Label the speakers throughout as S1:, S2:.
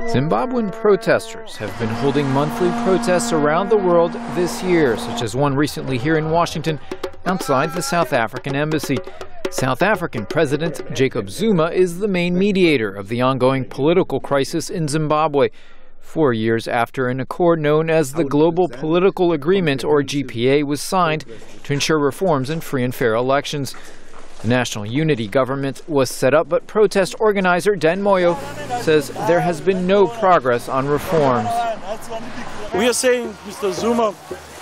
S1: Zimbabwean protesters have been holding monthly protests around the world this year, such as one recently here in Washington outside the South African embassy. South African President Jacob Zuma is the main mediator of the ongoing political crisis in Zimbabwe, 4 years after an accord known as the Global Political Agreement, or GPA, was signed to ensure reforms and free and fair elections. The National Unity Government was set up, but protest organizer Den Moyo says there has been no progress on reforms.
S2: We are saying, Mr. Zuma,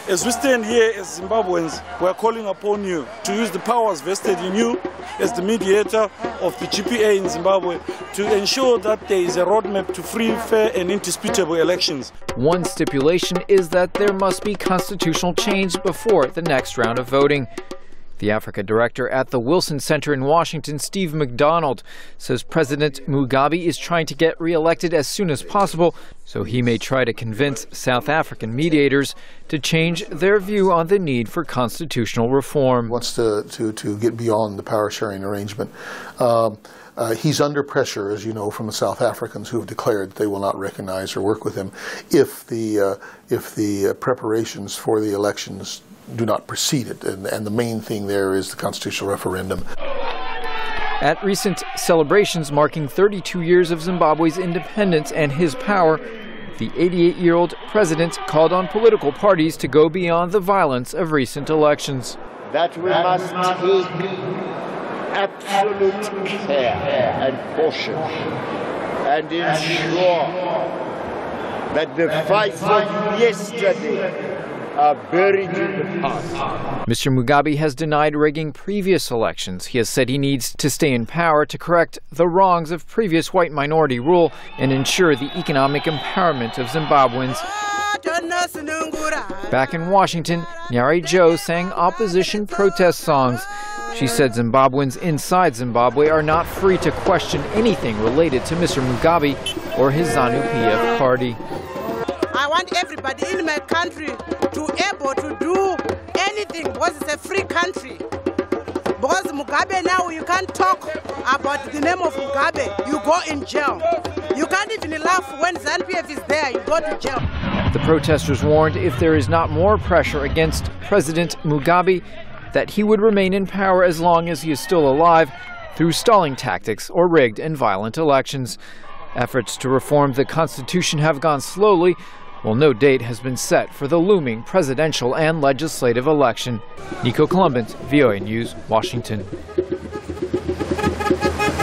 S2: as we stand here as Zimbabweans, we are calling upon you to use the powers vested in you as the mediator of the GPA in Zimbabwe to ensure that there is a roadmap to free, fair and indisputable elections.
S1: One stipulation is that there must be constitutional change before the next round of voting. The Africa director at the Wilson Center in Washington, Steve McDonald, says President Mugabe is trying to get re-elected as soon as possible, so he may try to convince South African mediators to change their view on the need for constitutional reform.
S3: He wants to get beyond the power-sharing arrangement. He's under pressure, as you know, from the South Africans who have declared that they will not recognize or work with him if the preparations for the elections do not precede it, and the main thing there is the constitutional referendum.
S1: At recent celebrations marking 32 years of Zimbabwe's independence and his power, the 88-year-old president called on political parties to go beyond the violence of recent elections.
S4: That we must take absolute care and caution and ensure that the fights of yesterday are buried in the past.
S1: Mr. Mugabe has denied rigging previous elections. He has said he needs to stay in power to correct the wrongs of previous white minority rule and ensure the economic empowerment of Zimbabweans. Back in Washington, Nyari Joe sang opposition protest songs. She said Zimbabweans inside Zimbabwe are not free to question anything related to Mr. Mugabe or his ZANU-PF party.
S5: I want everybody in my country to be able to do anything because it's a free country. Because Mugabe now, you can't talk about the name of Mugabe, you go in jail. You can't even laugh when ZANU-PF is there, you go to jail.
S1: The protesters warned if there is not more pressure against President Mugabe, that he would remain in power as long as he is still alive through stalling tactics or rigged and violent elections. Efforts to reform the Constitution have gone slowly, while no date has been set for the looming presidential and legislative election. Nico, Colombant, VOA News, Washington.